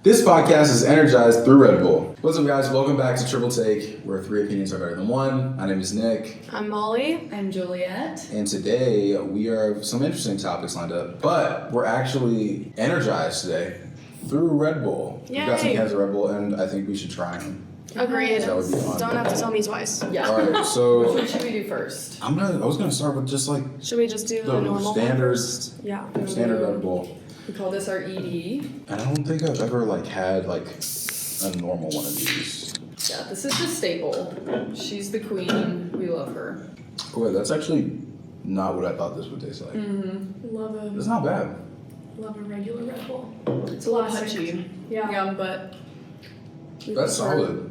This podcast is energized through Red Bull. What's up, guys? Welcome back to Triple Take, where three opinions are better than one. My name is Nick. I'm Molly. I'm Juliet. And today we have some interesting topics lined up, but we're actually energized today through Red Bull. Yay. We've got some cans of Red Bull, and I think we should try them. Agreed. That would be fun. Don't have to tell me twice. Yeah. All right, so Which one should we do first? I was gonna start with just like Should we just do the normal one standard, first? Yeah. standard Red Bull. We call this our ED. And I don't think I've ever had a normal one of these. Yeah, this is the staple. She's the queen. We love her. Oh wait, that's actually not what I thought this would taste like. Mm-hmm. It's not bad. Love a regular Red Bull. It's a little Classic. punchy. Yeah. But That's solid.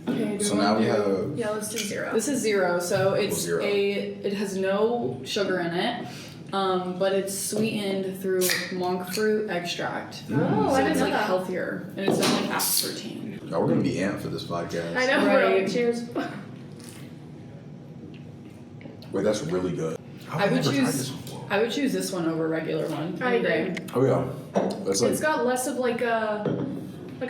Okay, So now we have. Yeah, let's do 0. this is 0, so it's Zero. it has no sugar in it. But it's sweetened through monk fruit extract. Oh, So I didn't it's know that. healthier. And it's only aspartame. Oh, we're gonna be amped for this podcast. I know. Right. Cheers. Wait, that's really good. I would never tried choose- this before. I would choose this one over regular one. I agree. Oh yeah, that's It's got less of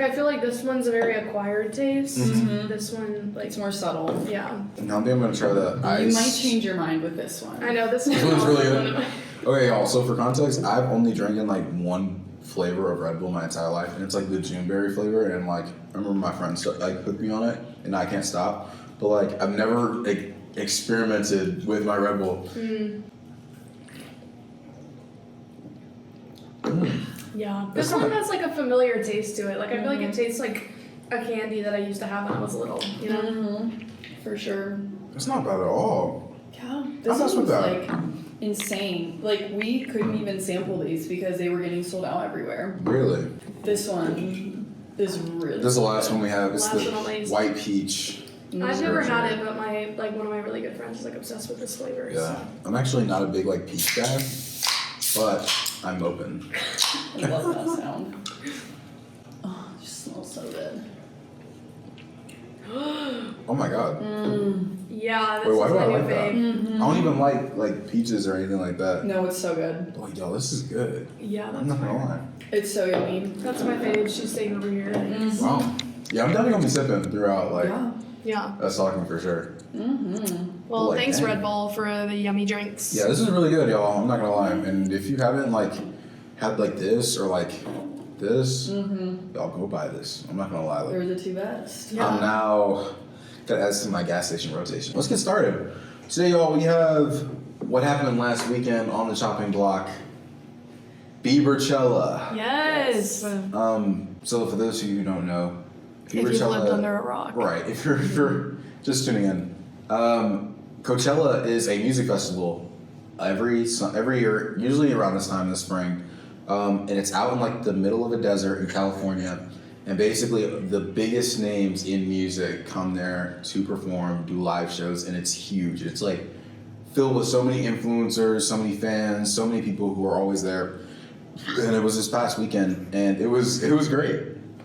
I feel like this one's a very acquired taste. Mhm. This one, It's more subtle. yeah. Now I think I'm gonna try the ice. You might change your mind with this one. I know, this This one's also really one good. of my- Okay, y'all. So for context, I've only drank in one flavor of Red Bull my entire life, and it's the Juneberry flavor. And I remember my friends hooked me on it, and I can't stop. But I've never experimented with my Red Bull. Yeah. This This one one- has a familiar taste to it. I feel like it tastes like a candy that I used to have when I was little, you know? Mm-hmm. For sure. It's not bad at all. Yeah. I This mess one with was that. insane. We couldn't even sample these because they were getting sold out everywhere. Really. This one is really This is the last one we have. It's Last the one on my list. white peach. I've never had it, but my one of my really good friends is obsessed with this flavor. Yeah, I'm actually not a big peach guy, but I'm open. I love that sound. Oh, it just smells so good. Oh my god. Yeah, this Wait, why is do my I new like that? fave. I don't even like peaches or anything like that. No, it's so good. Oh, yo, this is good. Yeah, I'm that's not gonna fire. lie. It's so yummy. That's my fave. She's staying over here. Wow. Yeah, I'm definitely gonna be sipping throughout Yeah. Yeah. us talking for sure. Mm-hmm. Well, Like, thanks dang. Red Bull for the yummy drinks. Yeah, this is really good, y'all. I'm not gonna lie. And if you haven't had this or this, y'all go buy this. I'm not gonna lie. They're the two best. Yeah. I'm now gotta add this to my gas station rotation. Let's get started. Today, y'all, we have what happened last weekend on the chopping block. Bieberchella. Yes. So for those of you who don't know, If you've lived under a rock. Right, if you're just tuning in, Coachella is a music festival every year, usually around this time in the spring, and it's out in the middle of a desert in California, and basically the biggest names in music come there to perform, do live shows, and it's huge. It's filled with so many influencers, so many fans, so many people who are always there, and it was this past weekend, and it was great.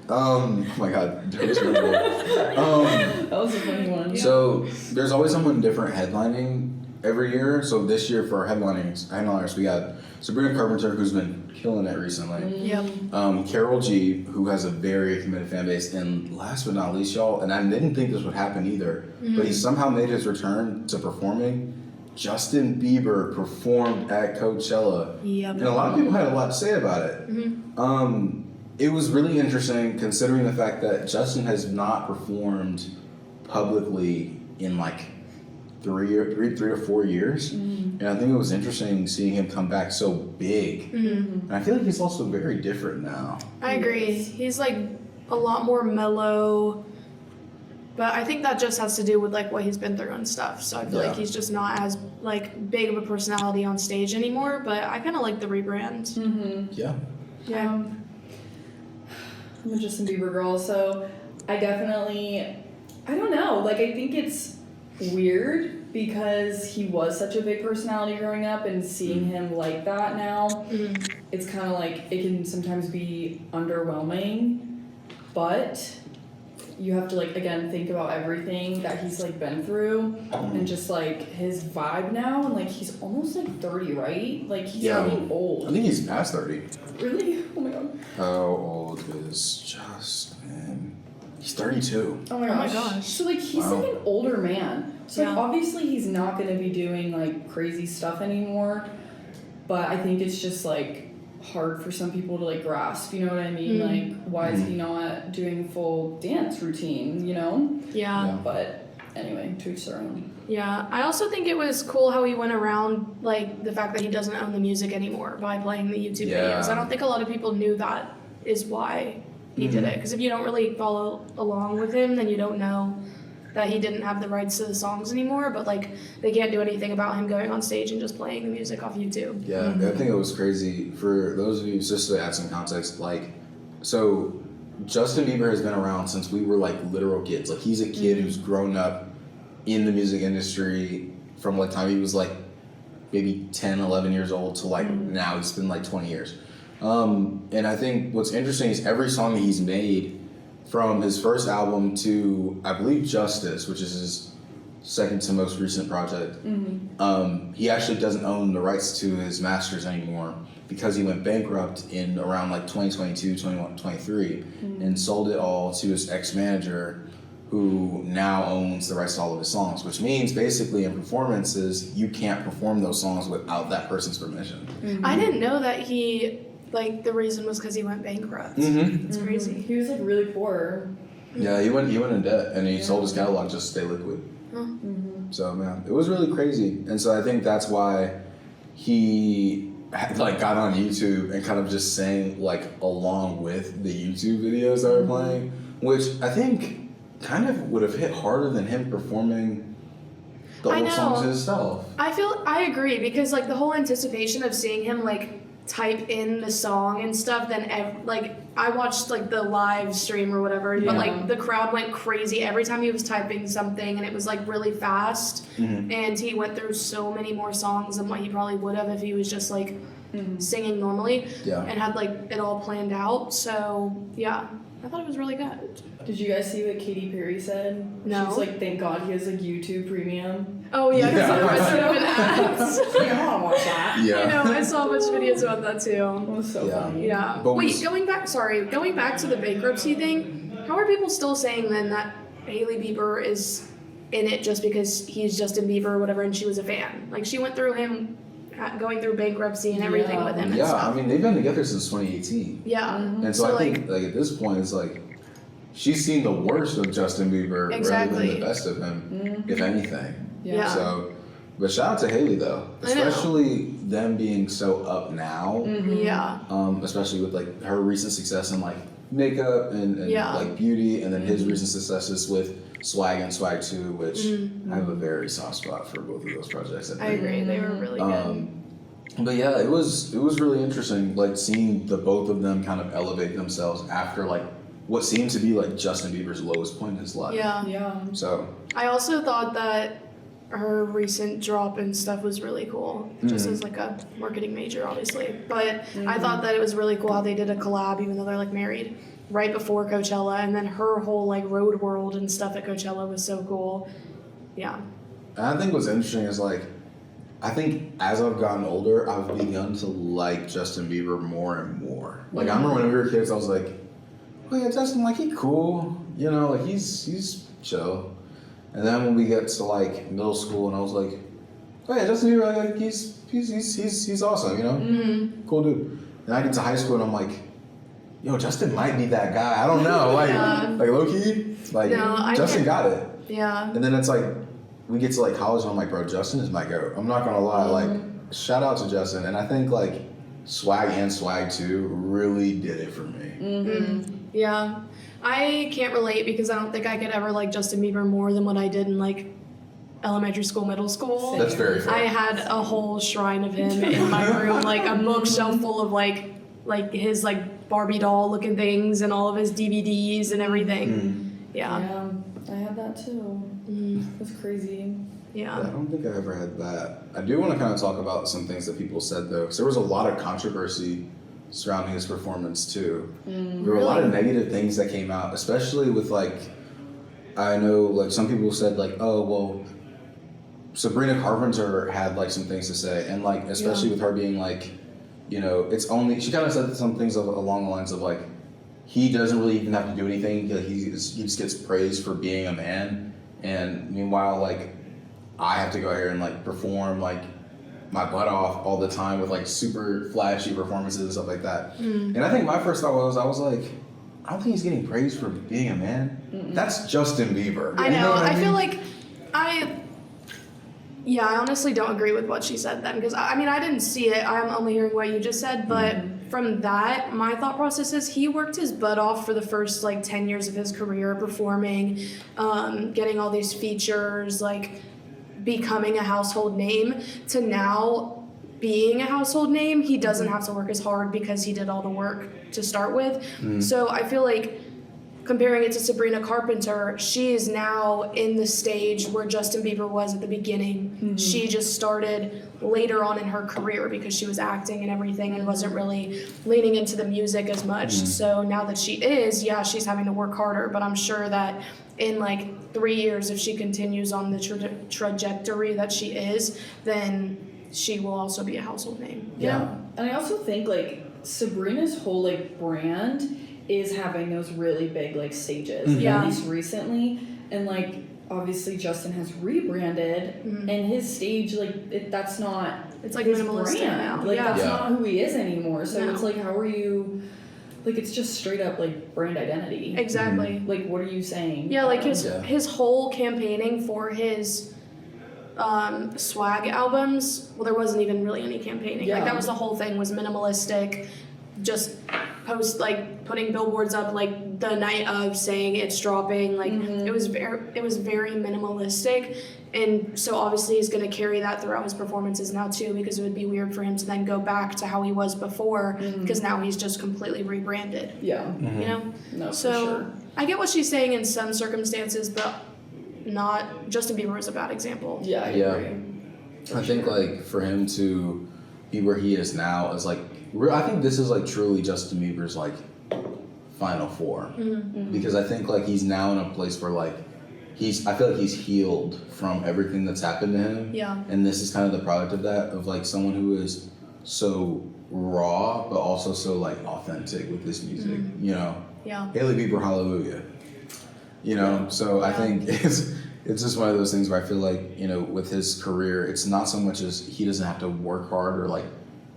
Oh my god, that was really cool. That was a funny one. So there's always someone different headlining every year. So this year for our headliners, we got Sabrina Carpenter, who's been killing it recently. Yep. Carol G, who has a very committed fan base, and last but not least, y'all, and I didn't think this would happen either, but he somehow made his return to performing. Justin Bieber performed at Coachella, Yep. and a lot of people had a lot to say about it. It was really interesting considering the fact that Justin has not performed publicly in 3 or 4 years. And I think it was interesting seeing him come back so big. And I feel like he's also very different now. I agree. He's a lot more mellow, but I think that just has to do with what he's been through and stuff. So I feel like he's just not as big of a personality on stage anymore. But I kind of like the rebrand. Yeah. Yeah. I'm a Justin Bieber girl, so I definitely, I don't know, I think it's weird because he was such a big personality growing up, and seeing him like that now, it's kind of it can sometimes be underwhelming, but you have to like again think about everything that he's like been through and just like his vibe now, and like he's almost like 30, right? Like he's getting old. I think he's past 30. Really? Oh my god. How old is Justin? He's 32. Oh my gosh. So like he's like an older man. So like obviously he's not gonna be doing like crazy stuff anymore. But I think it's just like hard for some people to like grasp, you know what I mean? Like why is he not doing full dance routine, you know? Yeah. But anyway, to each their own. Yeah, I also think it was cool how he went around, like, the fact that he doesn't own the music anymore by playing the YouTube videos. I don't think a lot of people knew that is why he did it. Because if you don't really follow along with him, then you don't know that he didn't have the rights to the songs anymore. But, like, they can't do anything about him going on stage and just playing the music off YouTube. Yeah, I think it was crazy. For those of you, just to add some context, like, so Justin Bieber has been around since we were, like, literal kids. Like, he's a kid who's grown up in the music industry from like time he was like maybe 10, 11 years old to like now he's been like 20 years. And I think what's interesting is every song that he's made from his first album to I believe Justice, which is his second to most recent project, he actually doesn't own the rights to his masters anymore because he went bankrupt in around like 2022, 2023 and sold it all to his ex-manager who now owns the rights to all of his songs, which means basically in performances, you can't perform those songs without that person's permission. I didn't know that he, like, the reason was because he went bankrupt. It's crazy. He was like really poor. Yeah, he went in debt and he sold his catalog just to stay liquid. So man, it was really crazy. And so I think that's why he like got on YouTube and kind of just sang like along with the YouTube videos that were playing, which I think kind of would have hit harder than him performing the old songs himself. I agree because like the whole anticipation of seeing him like type in the song and stuff, then like I watched like the live stream or whatever, but like the crowd went crazy every time he was typing something, and it was like really fast, and he went through so many more songs than what he probably would have if he was just like singing normally and had like it all planned out. So yeah, I thought it was really good. Did you guys see what Katy Perry said? No. She's like, thank God he has like YouTube Premium. Oh yeah, because otherwise it would have been ads. Like, I want to watch that. Yeah. I know, I saw a bunch of videos about that too. It was so funny. Yeah. But Wait, going back to the bankruptcy thing, how are people still saying then that Hailey Bieber is in it just because he's Justin Bieber or whatever and she was a fan? Like, she went through him going through bankruptcy and everything with him and stuff. I mean, they've been together since 2018. Yeah. And so I think like at this point, it's like, she's seen the worst of Justin Bieber rather than the best of him, if anything. Yeah. So, but shout out to Hailey though, especially them being so up now. Yeah. Especially with like her recent success in like makeup and like beauty, and then his recent successes with Swag and Swag 2, which I have a very soft spot for both of those projects. I agree, they were really good. But yeah, it was really interesting, like seeing the both of them kind of elevate themselves after like what seemed to be like Justin Bieber's lowest point in his life. Yeah. So I also thought that her recent drop and stuff was really cool, just as like a marketing major, obviously. But I thought that it was really cool how they did a collab, even though they're like married, right before Coachella, and then her whole like road world and stuff at Coachella was so cool. Yeah. And I think what's interesting is like, I think as I've gotten older, I've begun to like Justin Bieber more and more. Like I remember when we were kids, I was like, oh yeah, Justin, like he cool, you know, like he's chill. And then when we get to like middle school, and I was like, oh yeah, Justin Bieber, like he's awesome, you know, cool dude. And I get to high school, and I'm like, yo, Justin might be that guy. I don't know, like low key, like Justin got it. Yeah. And then it's like we get to like college, and I'm like, bro, Justin is my goat. I'm not gonna lie, like shout out to Justin. And I think like Swag and Swag 2 really did it for me. Yeah. I can't relate because I don't think I could ever like Justin Bieber more than what I did in like elementary school, middle school. That's very fair. I had a whole shrine of him in my room, like a bookshelf full of like his like Barbie doll looking things and all of his DVDs and everything. Yeah, I had that too. It was crazy. Yeah. I don't think I ever had that. I do want to kind of talk about some things that people said though, because there was a lot of controversy surrounding his performance too. There were a lot of negative things that came out, especially with like I know like some people said like, oh well, Sabrina Carpenter had like some things to say, and like especially with her being like, you know, it's only she kind of said some things along the lines of like, he doesn't really even have to do anything. Like, he just gets praised for being a man, and meanwhile like, I have to go here and like perform like my butt off all the time with like super flashy performances and stuff like that. And I think my first thought was I was like, I don't think he's getting praised for being a man. That's Justin Bieber. I know. I feel like I honestly don't agree with what she said then, because I mean, I didn't see it. I'm only hearing what you just said, but from that, my thought process is he worked his butt off for the first like 10 years of his career performing, getting all these features, like becoming a household name, to now being a household name. He doesn't have to work as hard because he did all the work to start with. So I feel like comparing it to Sabrina Carpenter, she is now in the stage where Justin Bieber was at the beginning. She just started later on in her career because she was acting and everything and wasn't really leaning into the music as much. So now that she is, she's having to work harder, but I'm sure that in like 3 years, if she continues on the trajectory that she is, then she will also be a household name. Yeah. And I also think like Sabrina's whole like brand is having those really big like stages, at least recently. And like obviously Justin has rebranded, and his stage like that's not, it's like his minimalistic brand. now. Like that's not who he is anymore. So No. it's like, how are you, like it's just straight up like brand identity. Exactly. Like what are you saying? Yeah, like his whole campaigning for his swag albums, well, there wasn't even really any campaigning. Like that was the whole thing, was minimalistic, just post like putting billboards up like the night of saying it's dropping. Like it was very minimalistic, and so obviously he's going to carry that throughout his performances now too, because it would be weird for him to then go back to how he was before, because now he's just completely rebranded. You know? No, So for sure. I get what she's saying in some circumstances, but not Justin Bieber is a bad example. I agree. I think like for him to be where he is now is like, I think this is like truly Justin Bieber's like final form, because I think like he's now in a place where like I feel like he's healed from everything that's happened to him, and this is kind of the product of that, of like someone who is so raw but also so like authentic with this music, you know. Hailey Bieber, hallelujah, you know. So I think it's just one of those things where I feel like, you know, with his career, it's not so much as he doesn't have to work hard or like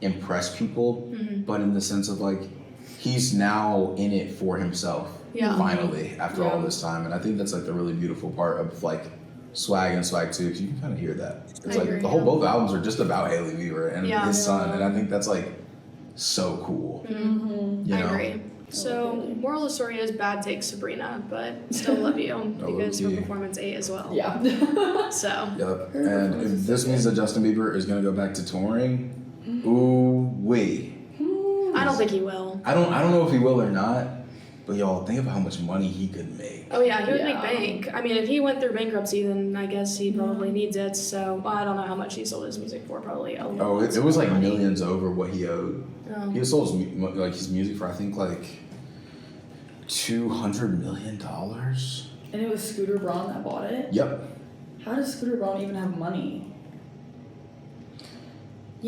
impress people, but in the sense of like he's now in it for himself finally after all this time. And I think that's like the really beautiful part of like Swag and Swag 2, because you can kind of hear that. It's like the whole both albums are just about Hailey Bieber and his son, and I think that's like so cool. You know? I agree. So moral of the story is bad take Sabrina, but still love you because her performance ate as well. So And if this means that Justin Bieber is gonna go back to touring, ooh wee. I don't think he will. I don't know if he will or not, but y'all think about how much money he could make. Oh yeah, he would make bank. I mean, if he went through bankruptcy, then I guess he probably needs it. So I don't know how much he sold his music for. Probably a lot. It was like millions over what he owed. He sold his music for I think like $200 million. And it was Scooter Braun that bought it? Yep. How does Scooter Braun even have money?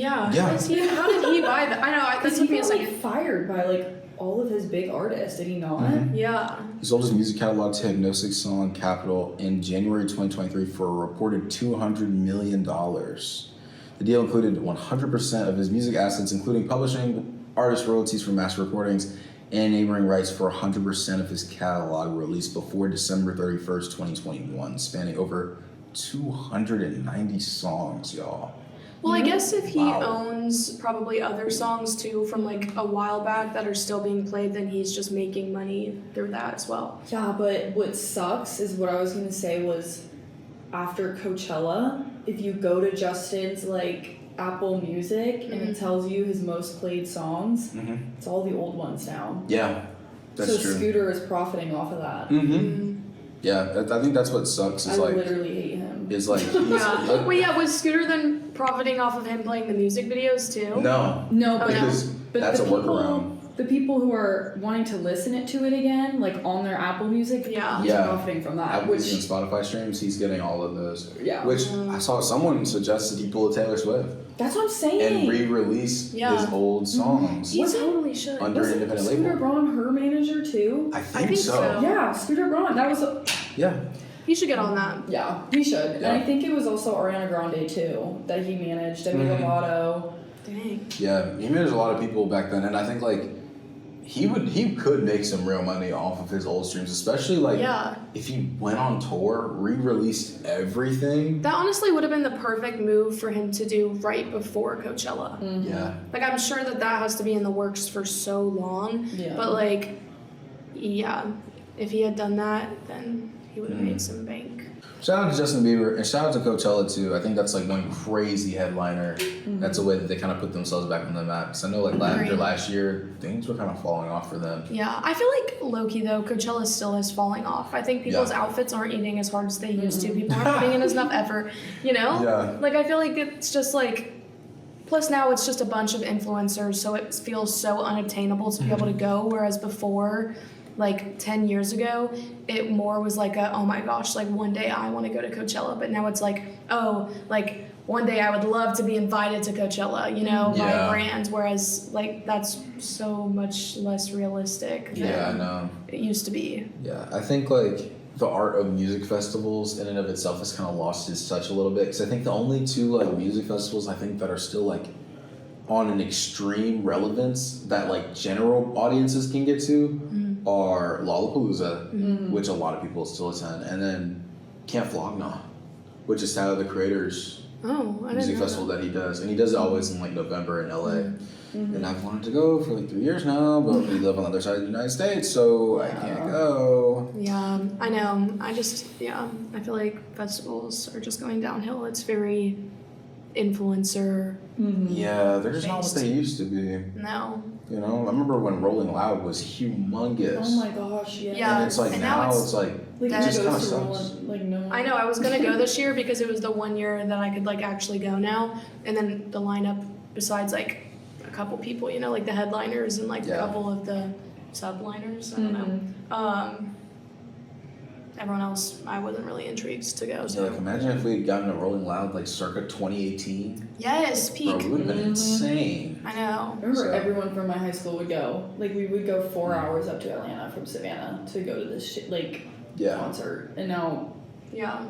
How did he buy that? I know. Because he got like fired by like all of his big artists, did he not? Yeah. He sold his music catalog to Hypnosis Song Capital in January 2023 for a reported $200 million. The deal included 100% of his music assets, including publishing, artist royalties from master recordings, and neighboring rights for 100% of his catalog released before December 31st, 2021, spanning over 290 songs, y'all. Well, I guess if he owns probably other songs too from like a while back that are still being played, then he's just making money through that as well. Yeah, but what sucks is what I was gonna say was after Coachella, if you go to Justin's like Apple Music and it tells you his most played songs, it's all the old ones now. Yeah, that's true. So Scooter is profiting off of that. Yeah, I think that's what sucks. Is I like literally hate him. Is like Wait, was Scooter then profiting off of him playing the music videos too? No, but because but that's the a workaround. the people who are wanting to listen to it again, like on their Apple Music, he's profiting from that. Apple Music and Spotify streams, he's getting all of those. Yeah. Which I saw someone suggested he pull a Taylor Swift. That's what I'm saying. And re-release his old songs. He totally should. Under an independent label. Scooter Braun her manager too? I think so. Yeah, Scooter Braun. That was He should get on that. Yeah, he should. Yeah. And I think it was also Ariana Grande too that he managed. Demi Lovato. Dang. Yeah, he managed a lot of people back then, and I think like he could make some real money off of his old streams, especially like if he went on tour, re-released everything. That honestly would have been the perfect move for him to do right before Coachella. Mm-hmm. Yeah. Like, I'm sure that has to be in the works for so long. Yeah. But like, if he had done that, then he would have made some bank. Shout out to Justin Bieber and shout out to Coachella too. I think that's like one crazy headliner. That's a way that they kind of put themselves back on the map. Because I know like after last year, things were kind of falling off for them. Yeah, I feel like low-key though, Coachella still is falling off. I think people's outfits aren't eating as hard as they used to. People aren't putting in enough effort, you know? Yeah. Like, I feel like it's just like, plus now it's just a bunch of influencers, so it feels so unobtainable to be able to go, whereas before, like 10 years ago, it more was like oh my gosh, like one day I want to go to Coachella, but now it's like, oh, like one day I would love to be invited to Coachella, you know, by a brand, whereas like that's so much less realistic than it used to be. Yeah, I think like the art of music festivals in and of itself has kind of lost its touch a little bit, because I think the only two like music festivals I think that are still like on an extreme relevance that like general audiences can get to are Lollapalooza, which a lot of people still attend, and then Camp Flog Gnaw, which is Tyler the Creator's music festival that he does, and he does it always in like November in LA. And I've wanted to go for like 3 years now, but we live on the other side of the United States, so I can't go. Yeah, I know. I feel like festivals are just going downhill. It's very influencer. Yeah, they're just not what they used to be. No. You know, I remember when Rolling Loud was humongous. Oh my gosh, yeah. And it's like now it's like it just kind of sucks. Like no. I know. I was gonna go this year because it was the 1 year that I could like actually go now, and then the lineup, besides like a couple people, you know, like the headliners and like a couple of the subliners. I don't know. Everyone else, I wasn't really intrigued to go. So Like imagine if we had gotten a Rolling Loud like circa 2018. yes, peak. Bro, it would have been insane. I know. I remember everyone from my high school would go. Like we would go 4 hours up to Atlanta from Savannah to go to this concert, and now. Yeah.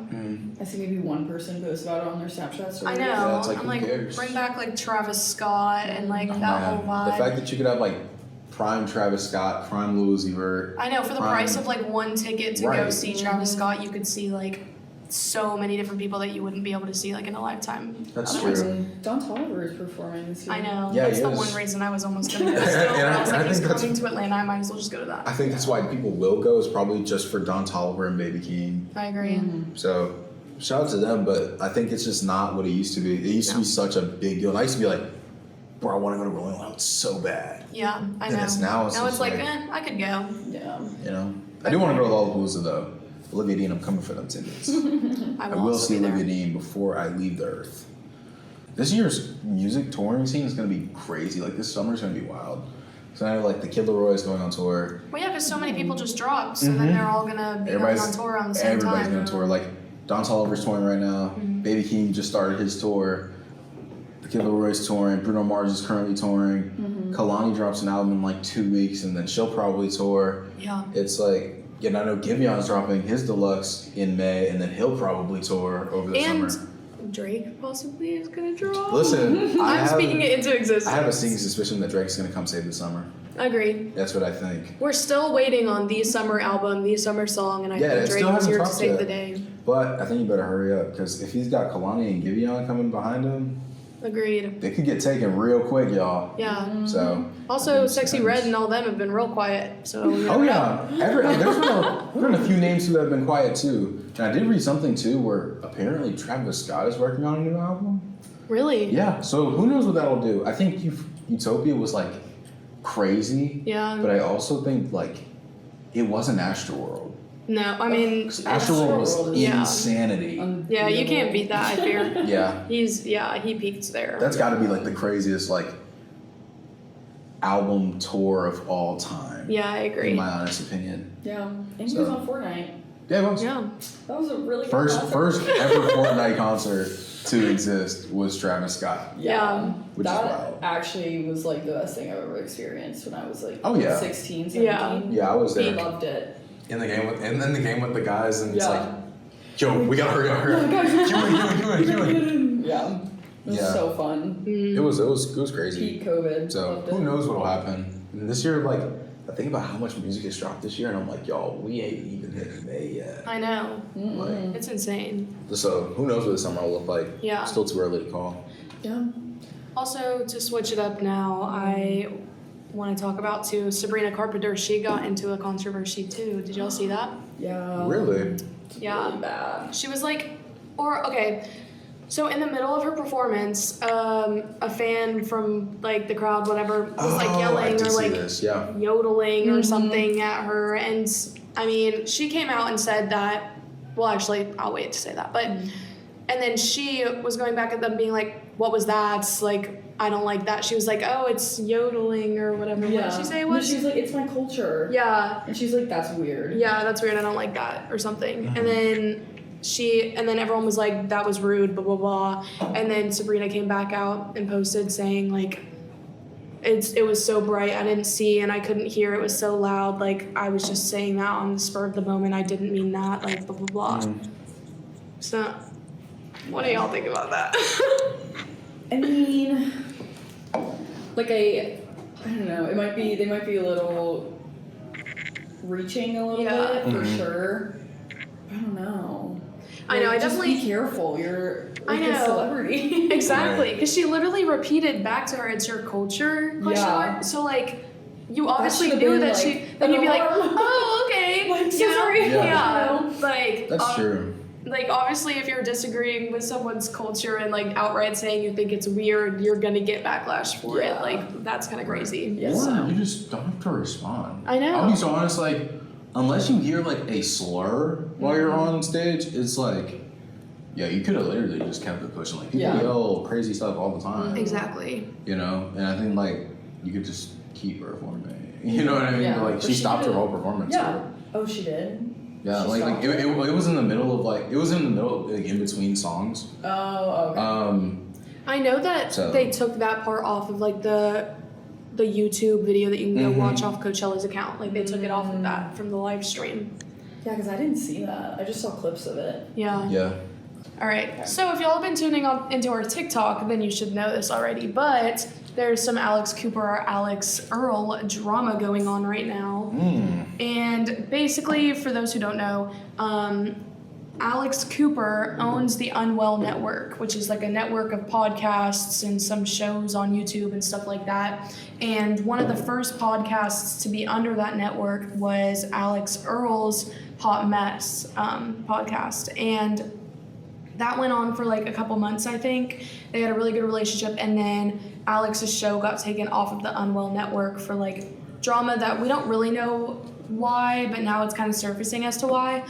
I see maybe one person post about it on their Snapchat story. I know. Yeah, it's like, I'm who like, cares? bring back like Travis Scott and like that whole vibe. The fact that you could have like prime Travis Scott, prime Lil Uzi Vert. I know, for the price of like one ticket to go see Travis Scott, you could see like so many different people that you wouldn't be able to see like in a lifetime. That's otherwise. true. Don Toliver is performing this year. I know. Yeah, that's he the is. one reason I was almost gonna go still. But I was like, he's coming to Atlanta, I might as well just go to that. I think that's why people will go, is probably just for Don Toliver and Baby Keem. I agree. So shout out to them, but I think it's just not what it used to be. It used to be such a big deal. And I used to be like, bro, I want to go to Rolling Loud so bad. Yeah, I And know. now it's just like, I could go. Yeah. You know? I do want to go to Lollapalooza though. Olivia Dean, I'm coming for them tickets. I will also see be there. Olivia Dean before I leave the earth. This year's music touring scene is going to be crazy. Like, this summer's going to be wild. So I know, like, the Kid Laroi is going on tour. Well, yeah, because so many people just dropped, so then they're all gonna be going on tour around the same time. Everybody's going to tour. Like, Don Toliver's touring right now. Baby Keem just started his tour. The Kid Laroi's touring. Bruno Mars is currently touring. Kalani drops an album in like 2 weeks, and then she'll probably tour. Yeah. It's like, I know Givion's dropping his deluxe in May, and then he'll probably tour over the summer. Drake possibly is gonna drop. Listen, I'm speaking it into existence. I have a sneaking suspicion that Drake's gonna come save the summer. Agreed. That's what I think. We're still waiting on the summer album, the summer song, and I think it Drake still is hasn't here to dropped save yet. the day. But I think you better hurry up, because if he's got Kalani and Giveon coming behind him, Agreed. they could get taken real quick, y'all. Yeah. So. Also, Sexy Red and all them have been real quiet, so you never know. There's been a few names who have been quiet too. And I did read something too where apparently Travis Scott is working on a new album. Really? Yeah, so who knows what that'll do. I think Utopia was like crazy. Yeah. But I also think like it wasn't Astroworld. No, I mean, Astroworld was insanity. Yeah, you can't beat that, I fear. Yeah. He peaked there. That's got to be like the craziest like album tour of all time. Yeah, I agree. In my honest opinion. Yeah, and he was on Fortnite. Yeah, it was. Yeah. That was a really good First concert. ever Fortnite concert to exist was Travis Scott. Yeah. Which is that wild. actually was like the best thing I've ever experienced when I was like Oh, yeah. 16, 17. Yeah. Yeah, I was I there. loved it. In the game with the guys, and it's Yeah. like, yo, we gotta hurry up. Yeah. It was Yeah. so fun. It was crazy. Peak COVID. So Loved who it. knows what'll happen? And this year, like, I think about how much music has dropped this year, and I'm like, y'all, we ain't even hit May yet. I know. Mm-mm. It's insane. So who knows what the summer will look like? Yeah. Still too early to call. Yeah. Also, to switch it up now, I want to talk about too Sabrina Carpenter. She got into a controversy too. Did y'all see that? Yeah. Really? Yeah. Really bad. She was like, so in the middle of her performance, a fan from like the crowd, whatever, was like I yelling did or see like this. Yeah. yodeling or something at her. And I mean, she came out and said that, well, actually, I'll wait to say that. But, and then she was going back at them being like, what was that? Like, I don't like that. She was like, oh, it's yodeling or whatever. Yeah. What did she say it No, was? she was like, it's my culture. Yeah. And she's like, that's weird. Yeah, that's weird. I don't like that or something. And then everyone was like, that was rude, blah, blah, blah. And then Sabrina came back out and posted saying like, it was so bright, I didn't see and I couldn't hear, it was so loud, like I was just saying that on the spur of the moment, I didn't mean that, like blah, blah, blah. So, what do y'all think about that? I mean, like I don't know. They might be a little reaching a little Yeah. bit for sure. I don't know. I know, I just definitely- be careful. You're like I know. a celebrity. Exactly, because she literally repeated back to her, it's your culture, question Yeah. mark. So like, you obviously should've knew been, that like, she, then you'd be like, alarm. oh, okay. Like, you know? sorry. Yeah. Yeah. Like, That's true. Like, obviously, if you're disagreeing with someone's culture and, like, outright saying you think it's weird, you're gonna get backlash for Yeah. it. Like, that's kind of crazy. Yeah. Or So, you just don't have to respond. I know. I'll be so honest, like, unless you hear like a slur while you're on stage, it's like, yeah, you could have literally just kept it pushing. Like, people Yeah. yell crazy stuff all the time. exactly. You know? And I think, like, you could just keep performing. You know what I mean? Yeah. Like, But she stopped her did. whole performance. Yeah. Oh, she did. Yeah, She like stopped it was in the middle of like in between songs. Oh, okay. I know that So- they took that part off of, like, the YouTube video that you can go watch off Coachella's account. Like, they took it off of that from the live stream. Yeah, because I didn't see that. I just saw clips of it. Yeah. Yeah. All right. So if y'all have been tuning into our TikTok, then you should know this already. But there's some Alex Cooper or Alex Earle drama going on right now. And basically, for those who don't know, Alex Cooper owns the Unwell Network, which is like a network of podcasts and some shows on YouTube and stuff like that. And one of the first podcasts to be under that network was Alex Earle's Hot Mess podcast. And that went on for like a couple months, I think. They had a really good relationship, and then Alex's show got taken off of the Unwell Network for like drama that we don't really know why, but now it's kind of surfacing as to why.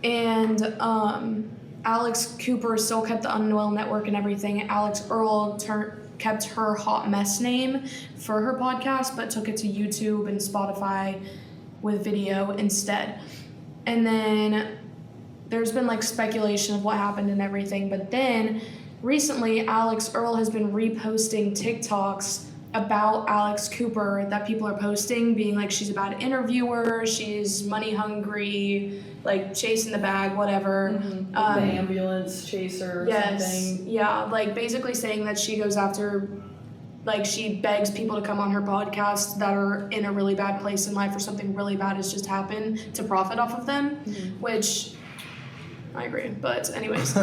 And Alex Cooper still kept the Unwell Network and everything. Alex Earle kept her Hot Mess name for her podcast, but took it to YouTube and Spotify with video instead. And then there's been like speculation of what happened and everything, but then recently Alex Earle has been reposting TikToks about Alex Cooper that people are posting, being like she's a bad interviewer, she's money hungry, like chasing the bag, whatever. Like the ambulance chaser or something. Yeah, like basically saying that she goes after, like she begs people to come on her podcast that are in a really bad place in life or something really bad has just happened to profit off of them, which I agree, but anyways.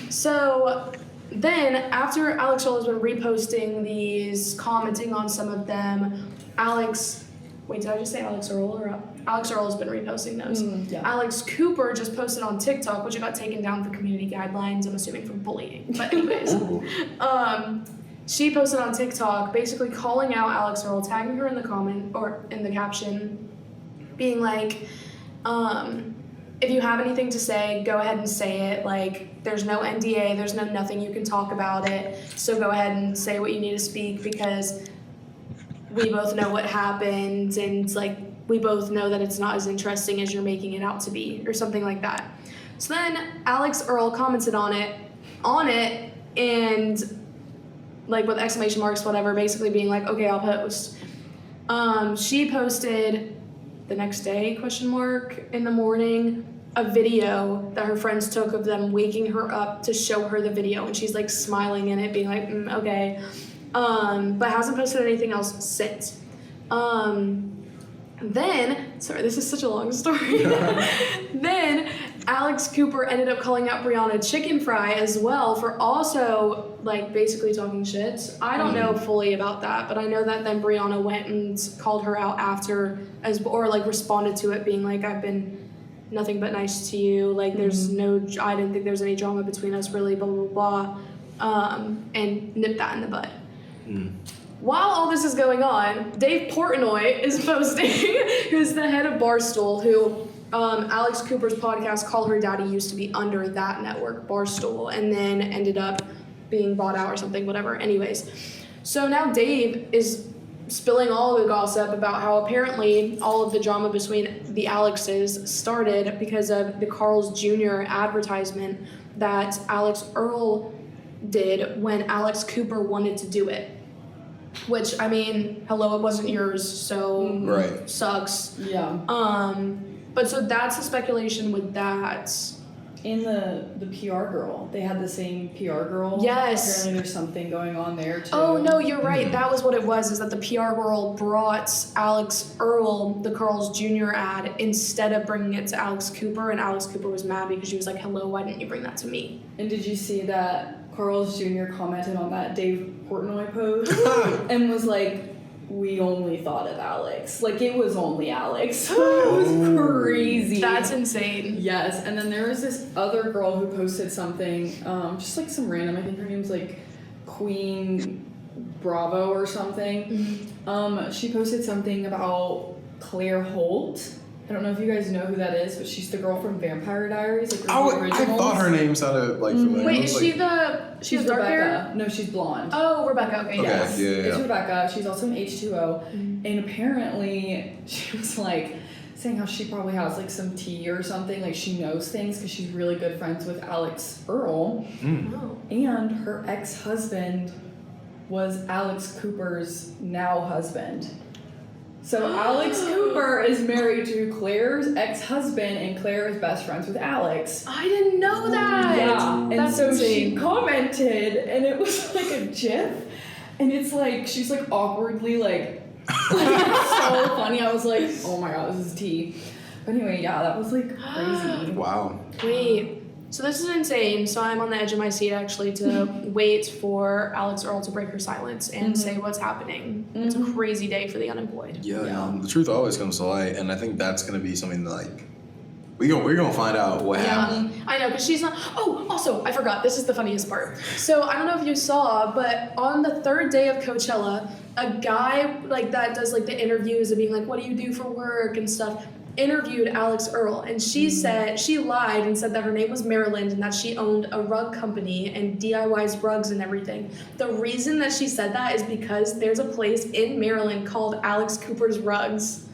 So then after Alex Earle has been reposting these, commenting on some of them, did I just say Alex Earle or Alex Earle has been reposting those. Yeah. Alex Cooper just posted on TikTok, which it got taken down for community guidelines, I'm assuming for bullying. But anyways, she posted on TikTok basically calling out Alex Earle, tagging her in the comment or in the caption, being like, if you have anything to say, go ahead and say it. Like, there's no NDA, there's no nothing, you can talk about it. So go ahead and say what you need to speak, because we both know what happened, and like we both know that it's not as interesting as you're making it out to be, or something like that. So then Alex Earle commented on it, and like with exclamation marks, whatever, basically being like, okay, I'll post. She posted the next day, in the morning, a video that her friends took of them waking her up to show her the video, and she's like smiling in it, being like, okay. But hasn't posted anything else since. Then, sorry, this is such a long story. Then Alex Cooper ended up calling out Brianna Chicken Fry as well for also like basically talking shit. I don't know fully about that, but I know that then Brianna went and called her out after or like responded to it being like, I've been nothing but nice to you. Like there's I didn't think there was any drama between us really, blah, blah, blah. And nipped that in the bud. While all this is going on, Dave Portnoy is posting, who's the head of Barstool, who Alex Cooper's podcast, Call Her Daddy, used to be under that network, Barstool, and then ended up being bought out or something, whatever. Anyways, so now Dave is spilling all the gossip about how apparently all of the drama between the Alexes started because of the Carl's Jr. advertisement that Alex Earle did when Alex Cooper wanted to do it. Which, I mean, hello, it wasn't yours, so Right. Yeah. Sucks. But so that's the speculation with that. In the PR girl, they had the same PR girl. Yes. Apparently there's something going on there too. Oh, no, you're right. That was what it was, is that the PR girl brought Alex Earle, the Carl's Jr. ad, instead of bringing it to Alex Cooper, and Alex Cooper was mad because she was like, hello, why didn't you bring that to me? And did you see that Carl's Jr. commented on that Dave Portnoy post and was like, we only thought of Alex. Like, it was only Alex. It was crazy. That's insane. Yes, and then there was this other girl who posted something, just like some random, I think her name's like Queen Bravo or something. She posted something about Claire Holt. I don't know if you guys know who that is, but she's the girl from Vampire Diaries. Like I thought her name sounded like familiar. Wait, I was is like, she's dark Rebecca. hair? No, she's blonde. Oh, Rebecca, okay, Okay. yes. Yeah, It's yeah. Rebecca. She's also an H2O. And apparently she was like saying how she probably has like some tea or something. Like she knows things because she's really good friends with Alex Earle. Oh. And her ex-husband was Alex Cooper's now husband. So Alex Cooper is married to Claire's ex-husband, and Claire is best friends with Alex. I didn't know that. Yeah, and That's so insane. she commented, and it was like a GIF, and it's like she's like awkwardly like it's so funny. I was like, oh my god, this is tea. But anyway, yeah, that was like crazy. Wow. Wait, so this is insane. So I'm on the edge of my seat actually to wait for Alex Earle to break her silence and say what's happening. It's a crazy day for the unemployed. Yeah, Yeah. the truth always comes to light, and I think that's gonna be something that, like, we're gonna find out what happened. I know, because she's not. Oh, also, I forgot. This is the funniest part. So I don't know if you saw, but on the third day of Coachella, a guy like that does like the interviews and being like, "What do you do for work?" and stuff. Interviewed Alex Earle, and she said she lied and said that her name was Maryland and that she owned a rug company and DIYs rugs and everything. The reason that she said that is because there's a place in Maryland called Alex Cooper's Rugs.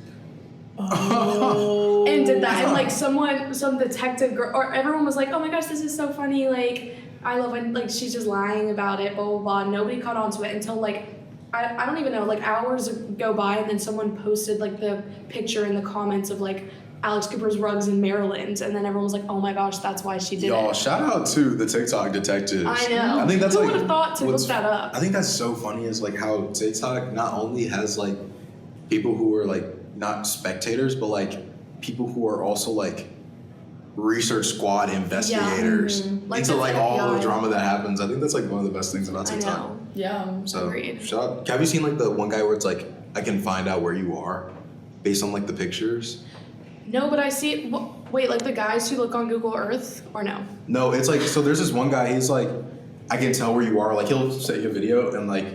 Oh. And did that, and like some detective girl, or everyone was like, oh my gosh, this is so funny, like I love when like she's just lying about it, blah blah blah. Nobody caught on to it until like I don't even know, like hours go by, and then someone posted like the picture in the comments of like Alex Cooper's Rugs in Maryland, and then everyone was like, oh my gosh, that's why she did Y'all, it. shout out to the TikTok detectives. I know. I think that's Who like would have thought to look that up? I think that's so funny is like how TikTok not only has like people who are like not spectators, but like people who are also like research squad investigators Like into the like all the FBI. drama that happens. I think that's like one of the best things about I TikTok. know. Yeah. So Agreed. shout out. Have you seen like the one guy where it's like I can find out where you are based on like the pictures? No, but I see. Wait, like the guys who look on Google Earth, or no? No, it's like so. There's this one guy. He's like, I can tell where you are. Like he'll take a video and like,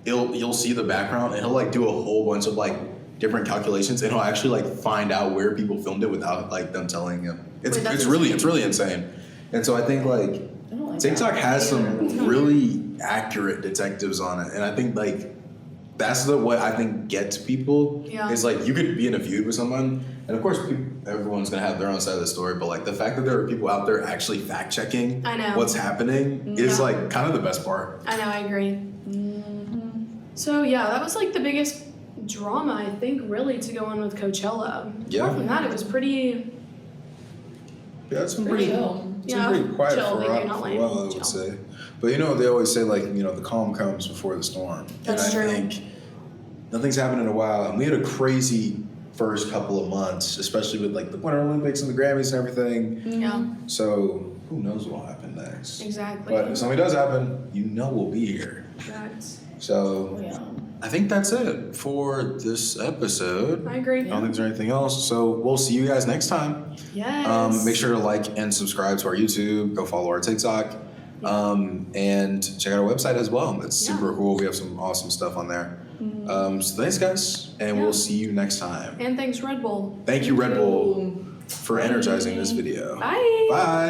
you'll see the background and he'll like do a whole bunch of like different calculations and he'll actually like find out where people filmed it without like them telling him. It's Wait, that's it's really insane. And so I think like I don't like TikTok that. has some really accurate detectives on it, and I think like that's what I think gets people. Yeah. Is like you could be in a feud with someone, and of course everyone's gonna have their own side of the story, but like the fact that there are people out there actually fact checking I know. what's happening is Yeah. like kind of the best part. I know, I agree. So yeah, that was like the biggest drama I think really to go on with Coachella. Yeah. Apart from that, it was pretty. Yeah, it's been Pretty pretty. chill. It's Yeah, been pretty quiet chill, for a maybe while, not for a lame, while, I chill. would say. But you know, they always say like, you know, the calm comes before the storm. That's and I true. think nothing's happened in a while, and we had a crazy first couple of months, especially with like the Winter Olympics and the Grammys and everything. Yeah, So who knows what'll happen next? exactly. But if something does happen, you know we'll be here. That's, So Yeah. I think that's it for this episode. I agree. I don't think there's anything else. So we'll see you guys next time. Yes. Make sure to like and subscribe to our YouTube. Go follow our TikTok. And check out our website as well. It's super cool. We have some awesome stuff on there. So thanks, guys. And we'll see you next time. And thanks, Red Bull. Thank you, Red Bull, for energizing this video. Bye. Bye.